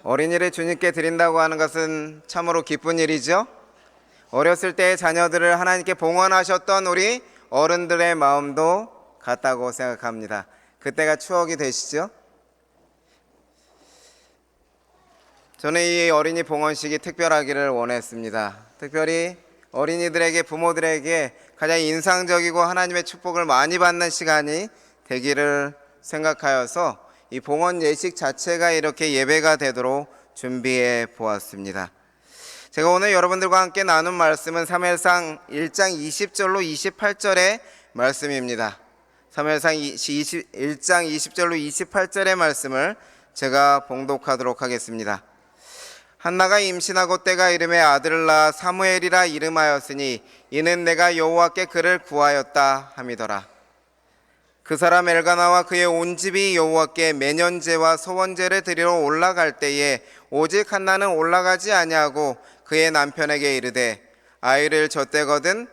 어린이를 주님께 드린다고 하는 것은 참으로 기쁜 일이죠. 어렸을 때 자녀들을 하나님께 봉헌하셨던 우리 어른들의 마음도 같다고 생각합니다. 그때가 추억이 되시죠? 저는 이 어린이 봉헌식이 특별하기를 원했습니다. 특별히 어린이들에게, 부모들에게 가장 인상적이고 하나님의 축복을 많이 받는 시간이 되기를 생각하여서 이 봉헌 예식 자체가 이렇게 예배가 되도록 준비해 보았습니다. 제가 오늘 여러분들과 함께 나눈 말씀은 사무엘상 1장 20절로 28절의 말씀입니다. 사무엘상 1장 20절로 28절의 말씀을 제가 봉독하도록 하겠습니다. 한나가 임신하고 때가 이름에 아들을 낳아 사무엘이라 이름하였으니 이는 내가 여호와께 그를 구하였다 함이더라. 그 사람 엘가나와 그의 온 집이 여호와께 매년제와 서원제를 드리러 올라갈 때에 오직 한나는 올라가지 아니하고 그의 남편에게 이르되 아이를 젖대거든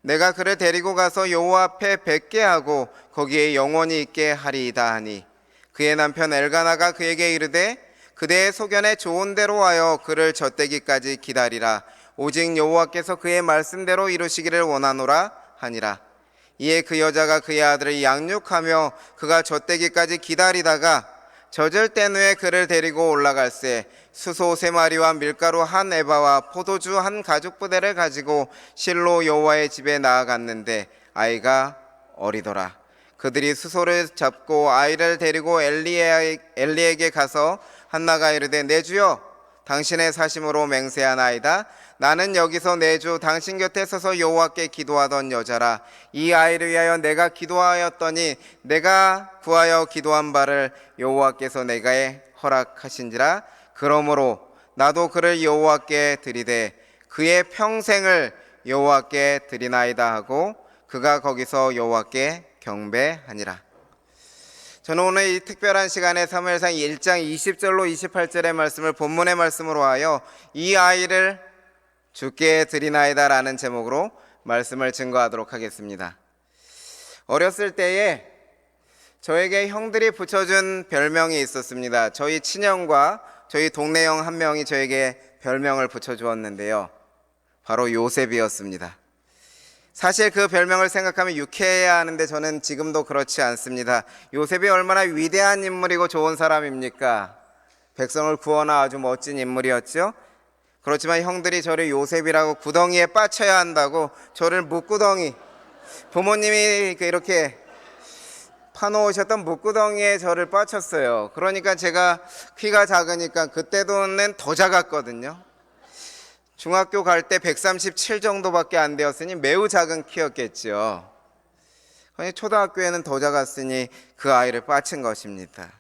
내가 그를 데리고 가서 여호와 앞에 뵙게 하고 거기에 영원히 있게 하리이다 하니 그의 남편 엘가나가 그에게 이르되 그대의 소견에 좋은 대로 하여 그를 젖대기까지 기다리라. 오직 여호와께서 그의 말씀대로 이루시기를 원하노라 하니라. 이에 그 여자가 그의 아들을 양육하며 그가 젖대기까지 기다리다가 젖을 뗀 후에 그를 데리고 올라갈새 수소 3마리와 밀가루 1에바와 포도주 1가죽부대를 가지고 실로 여호와의 집에 나아갔는데 아이가 어리더라. 그들이 수소를 잡고 아이를 데리고 엘리에게 가서 한나가 이르되 내 주여 당신의 사심으로 맹세하나이다. 나는 여기서 내 주 당신 곁에 서서 여호와께 기도하던 여자라. 이 아이를 위하여 내가 기도하였더니 내가 구하여 기도한 바를 여호와께서 내게 허락하신지라. 그러므로 나도 그를 여호와께 드리되 그의 평생을 여호와께 드리나이다 하고 그가 거기서 여호와께 경배하니라. 저는 오늘 이 특별한 시간에 사무엘상 1장 20절로 28절의 말씀을 본문의 말씀으로 하여 이 아이를 주께 드리나이다 라는 제목으로 말씀을 증거하도록 하겠습니다. 어렸을 때에 저에게 형들이 붙여준 별명이 있었습니다. 저희 친형과 저희 동네 형 한 명이 저에게 별명을 붙여주었는데요, 바로 요셉이었습니다. 사실 그 별명을 생각하면 유쾌해야 하는데 저는 지금도 그렇지 않습니다. 요셉이 얼마나 위대한 인물이고 좋은 사람입니까? 백성을 구원한 아주 멋진 인물이었죠. 그렇지만 형들이 저를 요셉이라고 구덩이에 빠쳐야 한다고 저를 묵구덩이, 부모님이 이렇게 파놓으셨던 묵구덩이에 저를 빠쳤어요. 그러니까 제가 키가 작으니까 그때도는 더 작았거든요. 중학교 갈 때 137 정도밖에 안 되었으니 매우 작은 키였겠죠. 초등학교에는 더 작았으니 그 아이를 빠친 것입니다.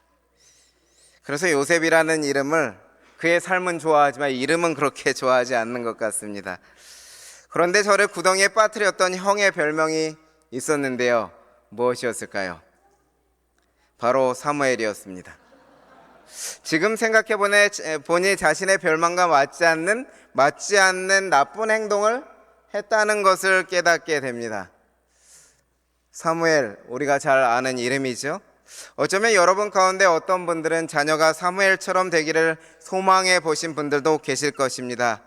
그래서 요셉이라는 이름을, 그의 삶은 좋아하지만 이름은 그렇게 좋아하지 않는 것 같습니다. 그런데 저를 구덩이에 빠뜨렸던 형의 별명이 있었는데요, 무엇이었을까요? 바로 사무엘이었습니다. 지금 생각해 보니 자신의 별명과 맞지 않는 나쁜 행동을 했다는 것을 깨닫게 됩니다. 사무엘, 우리가 잘 아는 이름이죠. 어쩌면 여러분 가운데 어떤 분들은 자녀가 사무엘처럼 되기를 소망해 보신 분들도 계실 것입니다.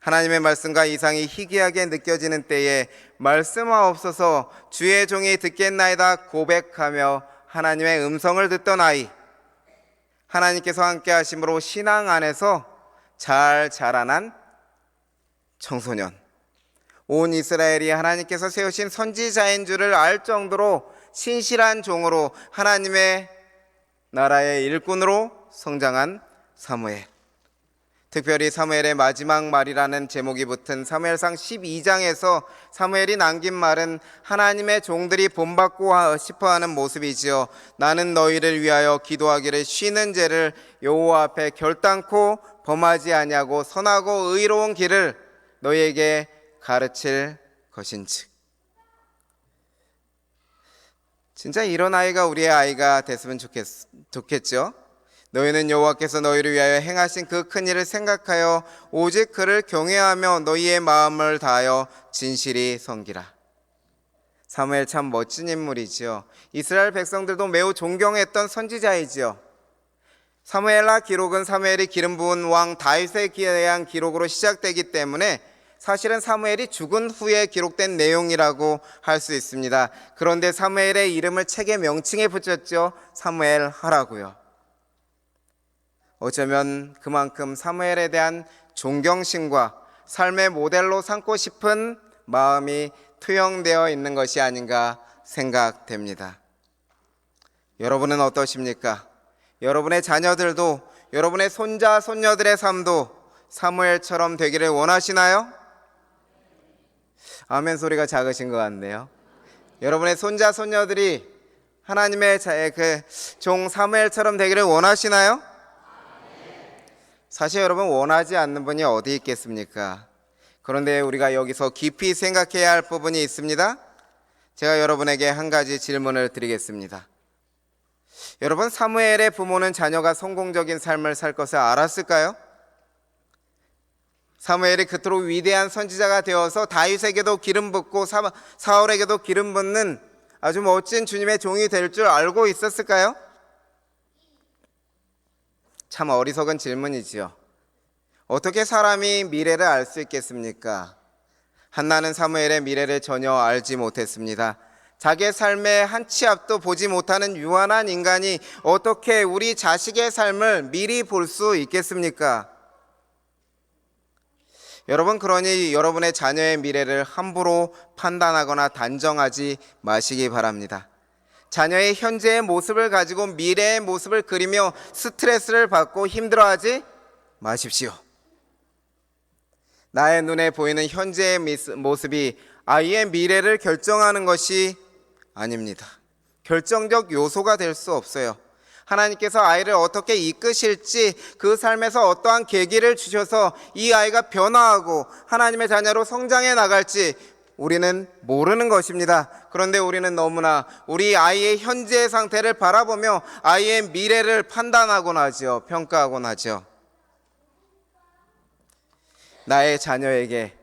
하나님의 말씀과 이상이 희귀하게 느껴지는 때에 말씀하옵소서 주의 종이 듣겠나이다 고백하며 하나님의 음성을 듣던 아이, 하나님께서 함께 하심으로 신앙 안에서 잘 자라난 청소년, 온 이스라엘이 하나님께서 세우신 선지자인 줄을 알 정도로 신실한 종으로 하나님의 나라의 일꾼으로 성장한 사무엘. 특별히 사무엘의 마지막 말이라는 제목이 붙은 사무엘상 12장에서 사무엘이 남긴 말은 하나님의 종들이 본받고 싶어하는 모습이지요. 나는 너희를 위하여 기도하기를 쉬는 죄를 여호와 앞에 결단코 범하지 아니하고 선하고 의로운 길을 너희에게 가르칠 것인즉. 진짜 이런 아이가 우리의 아이가 됐으면 좋겠죠. 너희는 여호와께서 너희를 위하여 행하신 그 큰 일을 생각하여 오직 그를 경외하며 너희의 마음을 다하여 진실이 섬기라. 사무엘 참 멋진 인물이지요. 이스라엘 백성들도 매우 존경했던 선지자이지요. 사무엘하 기록은 사무엘이 기름 부은 왕 다윗에 대한 기록으로 시작되기 때문에 사실은 사무엘이 죽은 후에 기록된 내용이라고 할 수 있습니다. 그런데 사무엘의 이름을 책의 명칭에 붙였죠. 사무엘하라고요. 어쩌면 그만큼 사무엘에 대한 존경심과 삶의 모델로 삼고 싶은 마음이 투영되어 있는 것이 아닌가 생각됩니다. 여러분은 어떠십니까? 여러분의 자녀들도, 여러분의 손자, 손녀들의 삶도 사무엘처럼 되기를 원하시나요? 아멘 소리가 작으신 것 같네요. 여러분의 손자, 손녀들이 하나님의 종 사무엘처럼 되기를 원하시나요? 사실 여러분, 원하지 않는 분이 어디 있겠습니까? 그런데 우리가 여기서 깊이 생각해야 할 부분이 있습니다. 제가 여러분에게 한 가지 질문을 드리겠습니다. 여러분, 사무엘의 부모는 자녀가 성공적인 삶을 살 것을 알았을까요? 사무엘이 그토록 위대한 선지자가 되어서 다윗에게도 기름 붓고 사울에게도 기름 붓는 아주 멋진 주님의 종이 될 줄 알고 있었을까요? 참 어리석은 질문이지요. 어떻게 사람이 미래를 알 수 있겠습니까? 한나는 사무엘의 미래를 전혀 알지 못했습니다. 자기의 삶의 한 치 앞도 보지 못하는 유한한 인간이 어떻게 우리 자식의 삶을 미리 볼 수 있겠습니까? 여러분, 그러니 여러분의 자녀의 미래를 함부로 판단하거나 단정하지 마시기 바랍니다. 자녀의 현재의 모습을 가지고 미래의 모습을 그리며 스트레스를 받고 힘들어하지 마십시오. 나의 눈에 보이는 현재의 모습이 아이의 미래를 결정하는 것이 아닙니다. 결정적 요소가 될 수 없어요. 하나님께서 아이를 어떻게 이끄실지, 그 삶에서 어떠한 계기를 주셔서 이 아이가 변화하고 하나님의 자녀로 성장해 나갈지 우리는 모르는 것입니다. 그런데 우리는 너무나 우리 아이의 현재의 상태를 바라보며 아이의 미래를 판단하곤 하죠. 평가하곤 하죠. 나의 자녀에게,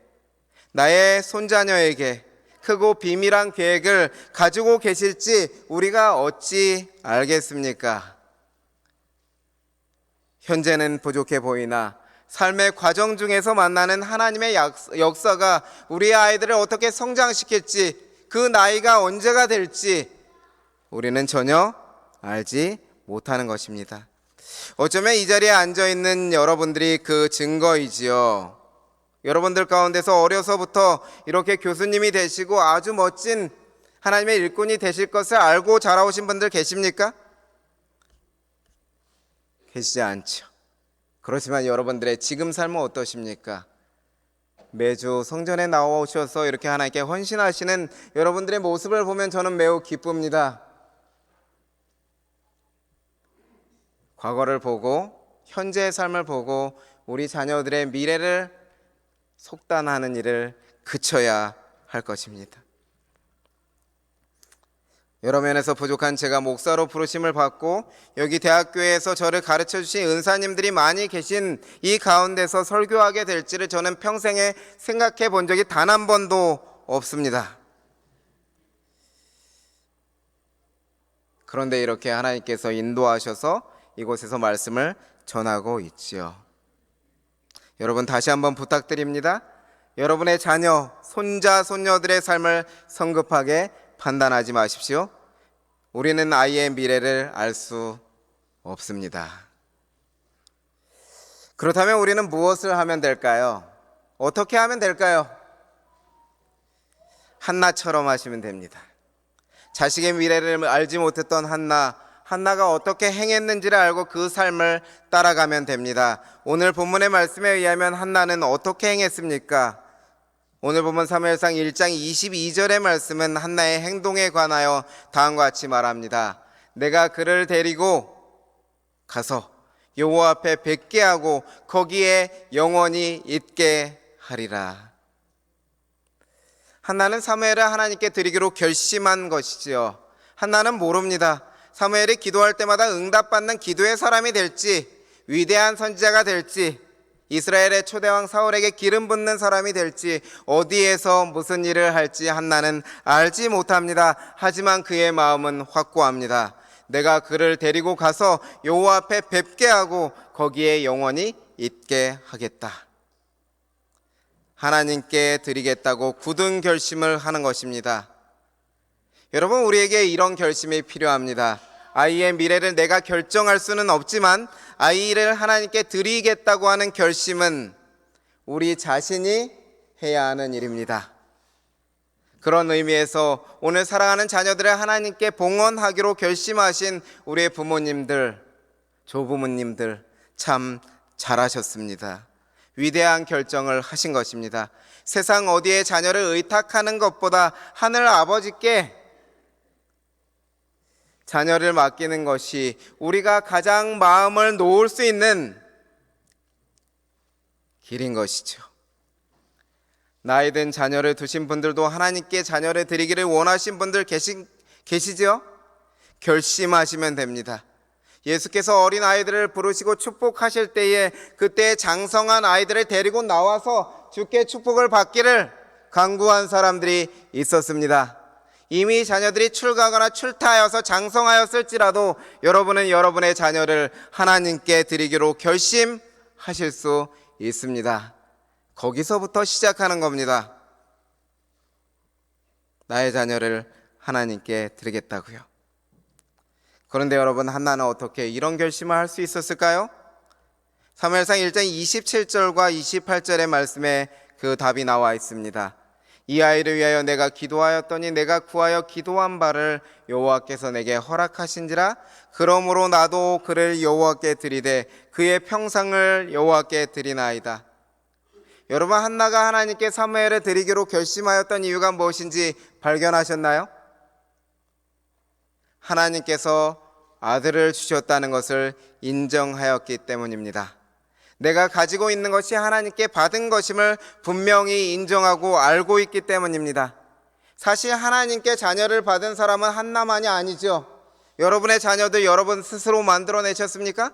나의 손자녀에게 크고 비밀한 계획을 가지고 계실지 우리가 어찌 알겠습니까? 현재는 부족해 보이나 삶의 과정 중에서 만나는 하나님의 역사가 우리 아이들을 어떻게 성장시킬지, 그 나이가 언제가 될지 우리는 전혀 알지 못하는 것입니다. 어쩌면 이 자리에 앉아있는 여러분들이 그 증거이지요. 여러분들 가운데서 어려서부터 이렇게 교수님이 되시고 아주 멋진 하나님의 일꾼이 되실 것을 알고 자라오신 분들 계십니까? 계시지 않죠. 그렇지만 여러분들의 지금 삶은 어떠십니까? 매주 성전에 나오셔서 이렇게 하나님께 헌신하시는 여러분들의 모습을 보면 저는 매우 기쁩니다. 과거를 보고 현재의 삶을 보고 우리 자녀들의 미래를 속단하는 일을 그쳐야 할 것입니다. 여러 면에서 부족한 제가 목사로 부르심을 받고 여기 대학교에서 저를 가르쳐 주신 은사님들이 많이 계신 이 가운데서 설교하게 될지를 저는 평생에 생각해 본 적이 단 한 번도 없습니다. 그런데 이렇게 하나님께서 인도하셔서 이곳에서 말씀을 전하고 있지요. 여러분, 다시 한번 부탁드립니다. 여러분의 자녀, 손자, 손녀들의 삶을 성급하게 판단하지 마십시오. 우리는 아이의 미래를 알 수 없습니다. 그렇다면 우리는 무엇을 하면 될까요? 어떻게 하면 될까요? 한나처럼 하시면 됩니다. 자식의 미래를 알지 못했던 한나가 어떻게 행했는지를 알고 그 삶을 따라가면 됩니다. 오늘 본문의 말씀에 의하면 한나는 어떻게 행했습니까? 오늘 본문 사무엘상 1장 22절의 말씀은 한나의 행동에 관하여 다음과 같이 말합니다. 내가 그를 데리고 가서 여호와 앞에 뵙게 하고 거기에 영원히 있게 하리라. 한나는 사무엘을 하나님께 드리기로 결심한 것이지요. 한나는 모릅니다. 사무엘이 기도할 때마다 응답받는 기도의 사람이 될지, 위대한 선지자가 될지, 이스라엘의 초대왕 사울에게 기름 붓는 사람이 될지, 어디에서 무슨 일을 할지 한나는 알지 못합니다. 하지만 그의 마음은 확고합니다. 내가 그를 데리고 가서 여호와 앞에 뵙게 하고 거기에 영원히 있게 하겠다. 하나님께 드리겠다고 굳은 결심을 하는 것입니다. 여러분, 우리에게 이런 결심이 필요합니다. 아이의 미래를 내가 결정할 수는 없지만 아이를 하나님께 드리겠다고 하는 결심은 우리 자신이 해야 하는 일입니다. 그런 의미에서 오늘 사랑하는 자녀들을 하나님께 봉헌하기로 결심하신 우리의 부모님들, 조부모님들 참 잘하셨습니다. 위대한 결정을 하신 것입니다. 세상 어디에 자녀를 의탁하는 것보다 하늘 아버지께 자녀를 맡기는 것이 우리가 가장 마음을 놓을 수 있는 길인 것이죠. 나이 든 자녀를 두신 분들도 하나님께 자녀를 드리기를 원하신 분들 계시죠? 결심하시면 됩니다. 예수께서 어린 아이들을 부르시고 축복하실 때에 그때 장성한 아이들을 데리고 나와서 주께 축복을 받기를 간구한 사람들이 있었습니다. 이미 자녀들이 출가하거나 출타하여서 장성하였을지라도 여러분은 여러분의 자녀를 하나님께 드리기로 결심하실 수 있습니다. 거기서부터 시작하는 겁니다. 나의 자녀를 하나님께 드리겠다고요. 그런데 여러분, 한나는 어떻게 이런 결심을 할 수 있었을까요? 사무엘상 1장 27절과 28절의 말씀에 그 답이 나와 있습니다. 이 아이를 위하여 내가 기도하였더니 내가 구하여 기도한 바를 여호와께서 내게 허락하신지라. 그러므로 나도 그를 여호와께 드리되 그의 평상을 여호와께 드리나이다. 여러분, 한나가 하나님께 사무엘을 드리기로 결심하였던 이유가 무엇인지 발견하셨나요? 하나님께서 아들을 주셨다는 것을 인정하였기 때문입니다. 내가 가지고 있는 것이 하나님께 받은 것임을 분명히 인정하고 알고 있기 때문입니다. 사실 하나님께 자녀를 받은 사람은 한나만이 아니죠. 여러분의 자녀들 여러분 스스로 만들어내셨습니까?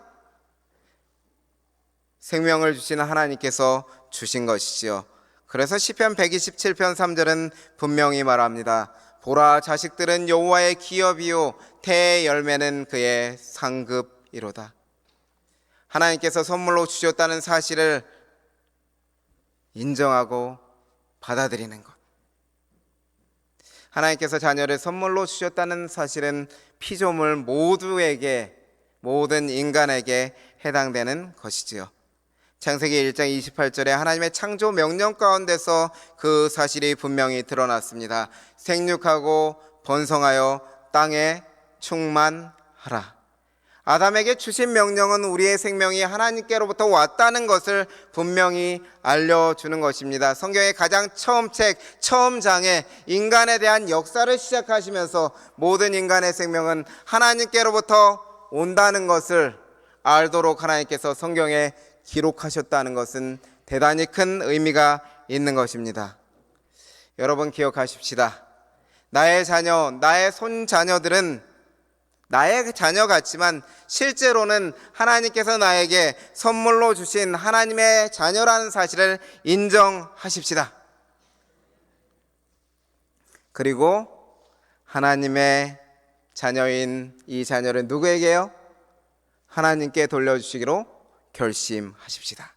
생명을 주신 하나님께서 주신 것이지요. 그래서 시편 127편 3절은 분명히 말합니다. 보라, 자식들은 여호와의 기업이요 태의 열매는 그의 상급이로다. 하나님께서 선물로 주셨다는 사실을 인정하고 받아들이는 것. 하나님께서 자녀를 선물로 주셨다는 사실은 피조물 모두에게, 모든 인간에게 해당되는 것이지요. 창세기 1장 28절에 하나님의 창조 명령 가운데서 그 사실이 분명히 드러났습니다. 생육하고 번성하여 땅에 충만하라. 아담에게 주신 명령은 우리의 생명이 하나님께로부터 왔다는 것을 분명히 알려주는 것입니다. 성경의 가장 처음 책, 처음 장에 인간에 대한 역사를 시작하시면서 모든 인간의 생명은 하나님께로부터 온다는 것을 알도록 하나님께서 성경에 기록하셨다는 것은 대단히 큰 의미가 있는 것입니다. 여러분, 기억하십시다. 나의 자녀, 나의 손자녀들은 나의 자녀 같지만 실제로는 하나님께서 나에게 선물로 주신 하나님의 자녀라는 사실을 인정하십시다. 그리고 하나님의 자녀인 이 자녀를 누구에게요? 하나님께 돌려주시기로 결심하십시다.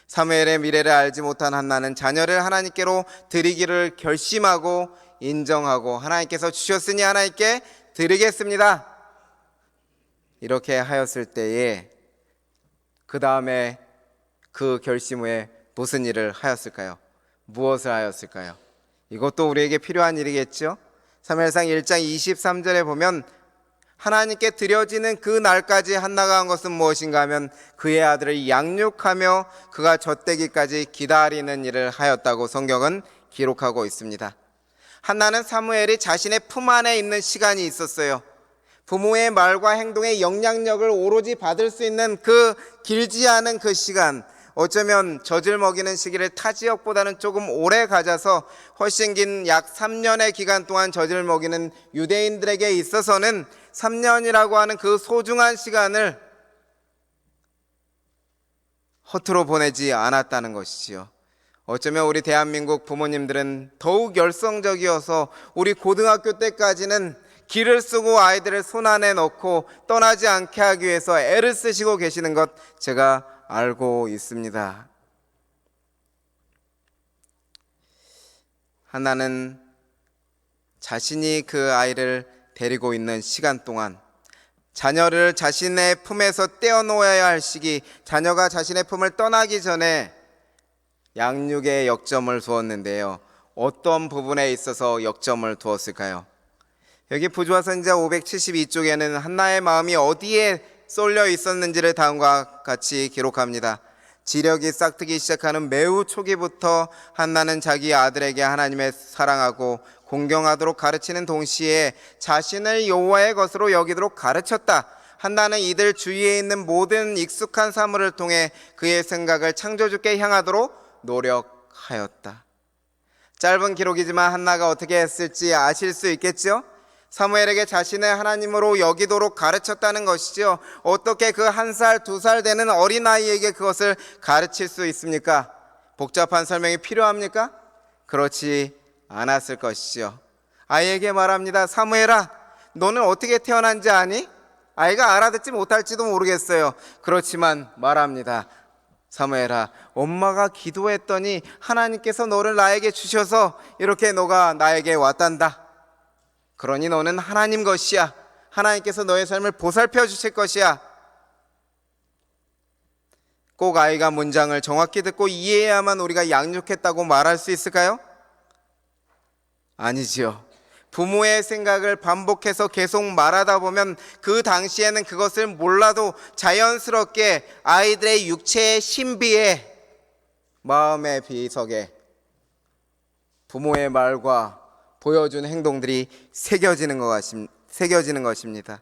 사무엘의 미래를 알지 못한 한나는 자녀를 하나님께로 드리기를 결심하고 인정하고 하나님께서 주셨으니 하나님께 드리겠습니다. 이렇게 하였을 때에 그 다음에 그 결심 후에 무슨 일을 하였을까요? 무엇을 하였을까요? 이것도 우리에게 필요한 일이겠죠? 사무엘상 1장 23절에 보면 하나님께 드려지는 그 날까지 한나가 한 것은 무엇인가 하면 그의 아들을 양육하며 그가 젖되기까지 기다리는 일을 하였다고 성경은 기록하고 있습니다. 한나는 사무엘이 자신의 품 안에 있는 시간이 있었어요. 부모의 말과 행동의 영향력을 오로지 받을 수 있는 그 길지 않은 그 시간, 어쩌면 젖을 먹이는 시기를 타 지역보다는 조금 오래 가져서 훨씬 긴 약 3년의 기간 동안 젖을 먹이는 유대인들에게 있어서는 3년이라고 하는 그 소중한 시간을 허투루 보내지 않았다는 것이지요. 어쩌면 우리 대한민국 부모님들은 더욱 열성적이어서 우리 고등학교 때까지는 기를 쓰고 아이들을 손안에 넣고 떠나지 않게 하기 위해서 애를 쓰시고 계시는 것 제가 알고 있습니다. 한나는 자신이 그 아이를 데리고 있는 시간 동안 자녀를 자신의 품에서 떼어놓아야 할 시기, 자녀가 자신의 품을 떠나기 전에 양육에 역점을 두었는데요. 어떤 부분에 있어서 역점을 두었을까요? 여기 부조화선지자 572쪽에는 한나의 마음이 어디에 쏠려 있었는지를 다음과 같이 기록합니다. 지력이 싹트기 시작하는 매우 초기부터 한나는 자기 아들에게 하나님을 사랑하고 공경하도록 가르치는 동시에 자신을 여호와의 것으로 여기도록 가르쳤다. 한나는 이들 주위에 있는 모든 익숙한 사물을 통해 그의 생각을 창조주께 향하도록 노력하였다. 짧은 기록이지만 한나가 어떻게 했을지 아실 수 있겠죠? 사무엘에게 자신을 하나님으로 여기도록 가르쳤다는 것이죠. 어떻게 그 1살, 2살 되는 어린아이에게 그것을 가르칠 수 있습니까? 복잡한 설명이 필요합니까? 그렇지 않았을 것이죠. 아이에게 말합니다. 사무엘아, 너는 어떻게 태어난지 아니? 아이가 알아듣지 못할지도 모르겠어요. 그렇지만 말합니다. 사무엘아, 엄마가 기도했더니 하나님께서 너를 나에게 주셔서 이렇게 너가 나에게 왔단다. 그러니 너는 하나님 것이야. 하나님께서 너의 삶을 보살펴 주실 것이야. 꼭 아이가 문장을 정확히 듣고 이해해야만 우리가 양육했다고 말할 수 있을까요? 아니지요. 부모의 생각을 반복해서 계속 말하다 보면 그 당시에는 그것을 몰라도 자연스럽게 아이들의 육체의 신비에 마음의 비석에 부모의 말과 보여준 행동들이 새겨지는 것입니다.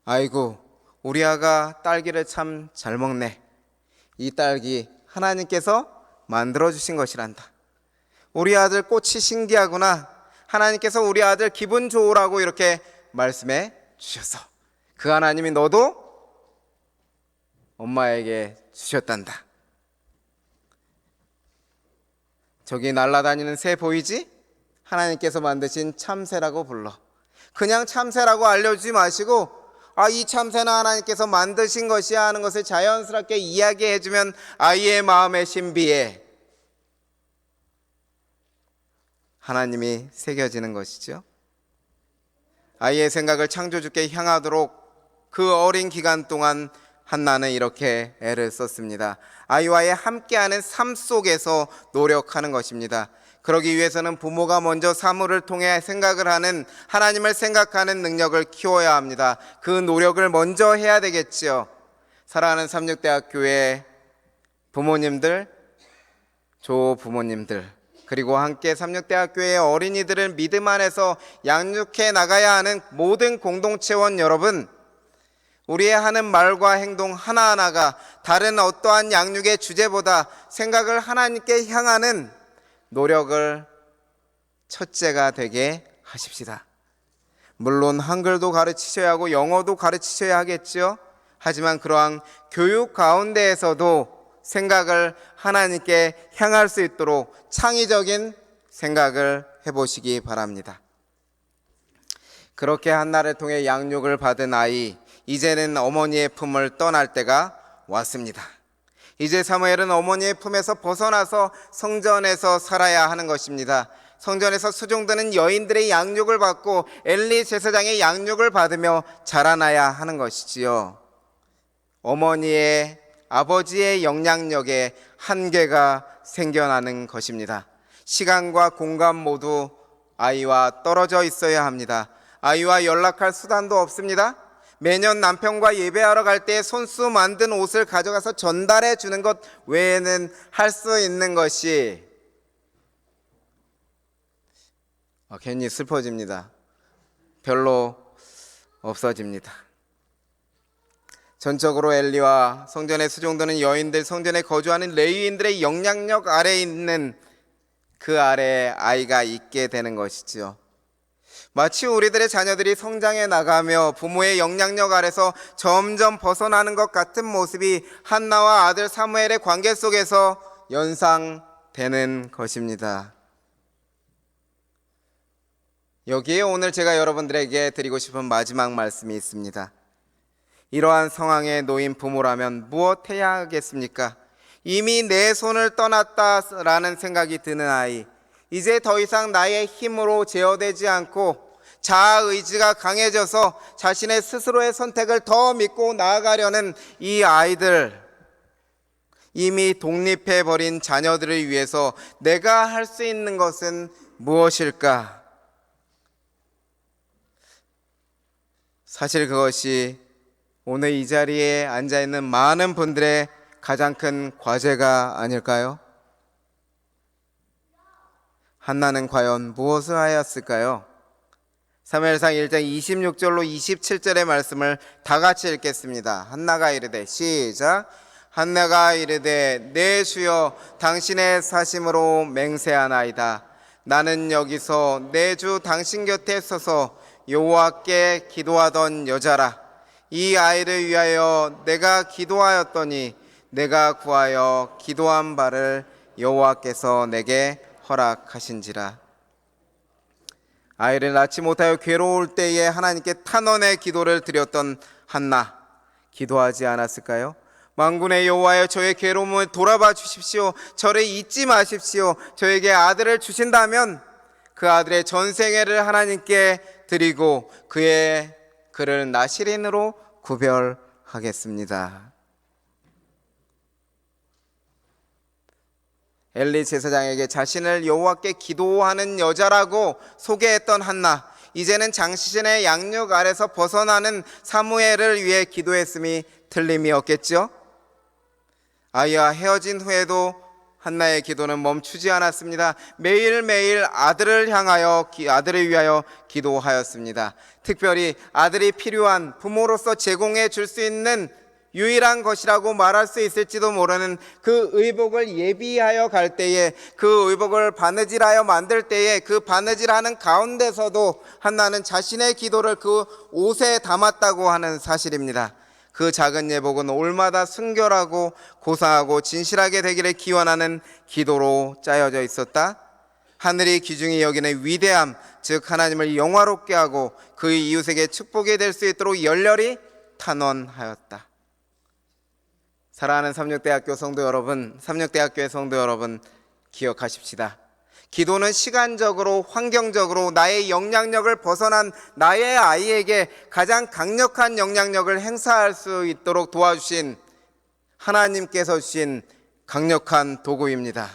아이고, 우리 아가 딸기를 참 잘 먹네. 이 딸기 하나님께서 만들어주신 것이란다. 우리 아들 꽃이 신기하구나. 하나님께서 우리 아들 기분 좋으라고 이렇게 말씀해 주셔서 그 하나님이 너도 엄마에게 주셨단다. 저기 날아다니는 새 보이지? 하나님께서 만드신 참새라고 불러. 그냥 참새라고 알려주지 마시고 이 참새는 하나님께서 만드신 것이야 하는 것을 자연스럽게 이야기해주면 아이의 마음의 신비에 하나님이 새겨지는 것이죠. 아이의 생각을 창조주께 향하도록 그 어린 기간 동안 한나는 이렇게 애를 썼습니다. 아이와의 함께하는 삶 속에서 노력하는 것입니다. 그러기 위해서는 부모가 먼저 사물을 통해 생각을 하는, 하나님을 생각하는 능력을 키워야 합니다. 그 노력을 먼저 해야 되겠지요. 사랑하는 삼육대학교의 부모님들, 조부모님들, 그리고 함께 삼육대학교의 어린이들을 믿음 안에서 양육해 나가야 하는 모든 공동체원 여러분, 우리의 하는 말과 행동 하나하나가 다른 어떠한 양육의 주제보다 생각을 하나님께 향하는 노력을 첫째가 되게 하십시다. 물론 한글도 가르치셔야 하고 영어도 가르치셔야 하겠죠. 하지만 그러한 교육 가운데에서도 생각을 하나님께 향할 수 있도록 창의적인 생각을 해보시기 바랍니다. 그렇게 한나를 통해 양육을 받은 아이, 이제는 어머니의 품을 떠날 때가 왔습니다. 이제 사무엘은 어머니의 품에서 벗어나서 성전에서 살아야 하는 것입니다. 성전에서 수종드는 여인들의 양육을 받고 엘리 제사장의 양육을 받으며 자라나야 하는 것이지요. 어머니의, 아버지의 영향력에 한계가 생겨나는 것입니다. 시간과 공간 모두 아이와 떨어져 있어야 합니다. 아이와 연락할 수단도 없습니다. 매년 남편과 예배하러 갈 때 손수 만든 옷을 가져가서 전달해 주는 것 외에는 할 수 있는 것이 괜히 슬퍼집니다. 별로 없어집니다. 전적으로 엘리와 성전에 수종드는 여인들, 성전에 거주하는 레위인들의 영향력 아래에 있는 그 아래에 아이가 있게 되는 것이지요. 마치 우리들의 자녀들이 성장해 나가며 부모의 영향력 아래서 점점 벗어나는 것 같은 모습이 한나와 아들 사무엘의 관계 속에서 연상되는 것입니다. 여기에 오늘 제가 여러분들에게 드리고 싶은 마지막 말씀이 있습니다. 이러한 상황에 놓인 부모라면 무엇 해야 하겠습니까? 이미 내 손을 떠났다라는 생각이 드는 아이, 이제 더 이상 나의 힘으로 제어되지 않고 자아 의지가 강해져서 자신의 스스로의 선택을 더 믿고 나아가려는 이 아이들, 이미 독립해버린 자녀들을 위해서 내가 할 수 있는 것은 무엇일까? 사실 그것이 오늘 이 자리에 앉아있는 많은 분들의 가장 큰 과제가 아닐까요? 한나는 과연 무엇을 하였을까요? 사무엘상 1장 26절로 27절의 말씀을 다 같이 읽겠습니다. 한나가 이르되, 시작. 한나가 이르되, 내 주여 당신의 사심으로 맹세하나이다. 나는 여기서 내 주 당신 곁에 서서 여호와께 기도하던 여자라. 이 아이를 위하여 내가 기도하였더니 내가 구하여 기도한 바를 여호와께서 내게 허락하신지라. 아이를 낳지 못하여 괴로울 때에 하나님께 탄원의 기도를 드렸던 한나, 기도하지 않았을까요? 만군의 여호와여, 저의 괴로움을 돌아봐 주십시오. 저를 잊지 마십시오. 저에게 아들을 주신다면 그 아들의 전생애를 하나님께 드리고 그를 나실인으로 구별하겠습니다. 엘리 제사장에게 자신을 여호와께 기도하는 여자라고 소개했던 한나, 이제는 장신의 양육 아래서 벗어나는 사무엘을 위해 기도했음이 틀림이 없겠죠? 아이와 헤어진 후에도 한나의 기도는 멈추지 않았습니다. 매일매일 아들을 위하여 기도하였습니다. 특별히 아들이 필요한, 부모로서 제공해 줄 수 있는 유일한 것이라고 말할 수 있을지도 모르는 그 의복을 예비하여 갈 때에, 그 의복을 바느질하여 만들 때에, 그 바느질하는 가운데서도 한나는 자신의 기도를 그 옷에 담았다고 하는 사실입니다. 그 작은 예복은 올마다 순결하고 고상하고 진실하게 되기를 기원하는 기도로 짜여져 있었다. 하늘이 귀중히 여기는 위대함, 즉 하나님을 영화롭게 하고 그의 이웃에게 축복이 될 수 있도록 열렬히 탄원하였다. 사랑하는 삼육대학교의 성도 여러분, 기억하십시다. 기도는 시간적으로, 환경적으로 나의 영향력을 벗어난 나의 아이에게 가장 강력한 영향력을 행사할 수 있도록 도와주신 하나님께서 주신 강력한 도구입니다.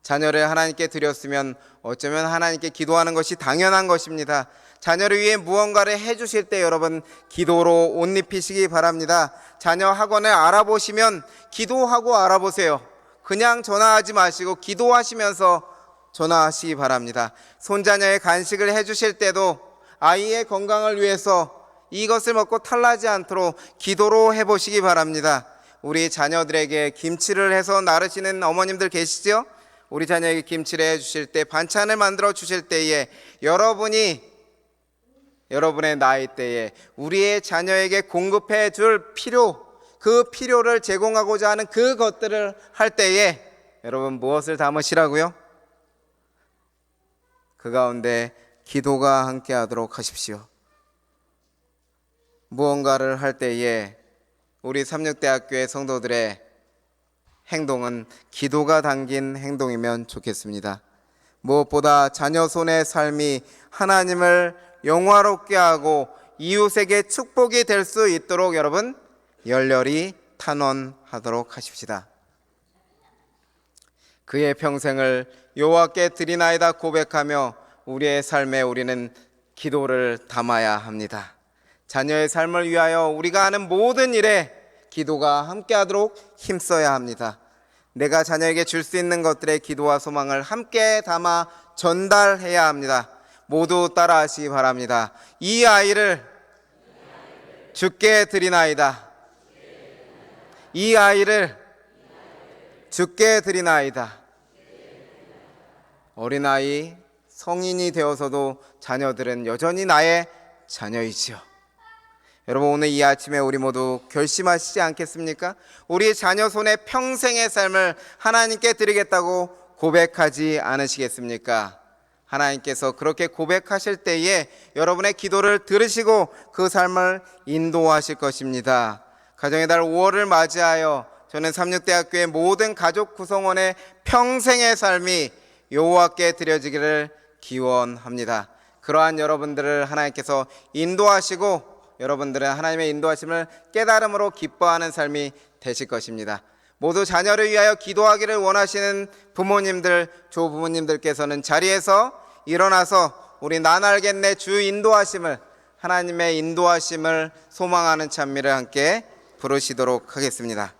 자녀를 하나님께 드렸으면 어쩌면 하나님께 기도하는 것이 당연한 것입니다. 자녀를 위해 무언가를 해주실 때 여러분, 기도로 옷 입히시기 바랍니다. 자녀 학원을 알아보시면 기도하고 알아보세요. 그냥 전화하지 마시고 기도하시면서 전화하시기 바랍니다. 손자녀의 간식을 해주실 때도 아이의 건강을 위해서 이것을 먹고 탈나지 않도록 기도로 해보시기 바랍니다. 우리 자녀들에게 김치를 해서 나르시는 어머님들 계시죠? 우리 자녀에게 김치를 해주실 때, 반찬을 만들어 주실 때에 여러분의 나이 때에 우리의 자녀에게 공급해 줄 그 필요를 제공하고자 하는 그 것들을 할 때에 여러분 무엇을 담으시라고요? 그 가운데 기도가 함께 하도록 하십시오. 무언가를 할 때에 우리 삼육대학교의 성도들의 행동은 기도가 담긴 행동이면 좋겠습니다. 무엇보다 자녀 손의 삶이 하나님을 영화롭게 하고 이웃에게 축복이 될 수 있도록 여러분 열렬히 탄원하도록 하십시다. 그의 평생을 여호와께 드리나이다 고백하며 우리의 삶에 우리는 기도를 담아야 합니다. 자녀의 삶을 위하여 우리가 하는 모든 일에 기도가 함께하도록 힘써야 합니다. 내가 자녀에게 줄 수 있는 것들의 기도와 소망을 함께 담아 전달해야 합니다. 모두 따라하시기 바랍니다. 이 아이를 주께 드리나이다. 이 아이를 주께 드리나이다. 어린아이, 성인이 되어서도 자녀들은 여전히 나의 자녀이지요. 여러분, 오늘 이 아침에 우리 모두 결심하시지 않겠습니까? 우리 자녀 손에 평생의 삶을 하나님께 드리겠다고 고백하지 않으시겠습니까? 하나님께서 그렇게 고백하실 때에 여러분의 기도를 들으시고 그 삶을 인도하실 것입니다. 가정의 달 5월을 맞이하여 저는 삼육대학교의 모든 가족 구성원의 평생의 삶이 여호와께 드려지기를 기원합니다. 그러한 여러분들을 하나님께서 인도하시고 여러분들은 하나님의 인도하심을 깨달음으로 기뻐하는 삶이 되실 것입니다. 모두 자녀를 위하여 기도하기를 원하시는 부모님들, 조부모님들께서는 자리에서 일어나서 우리 난 알겠네 주 인도하심을, 하나님의 인도하심을 소망하는 찬미를 함께 부르시도록 하겠습니다.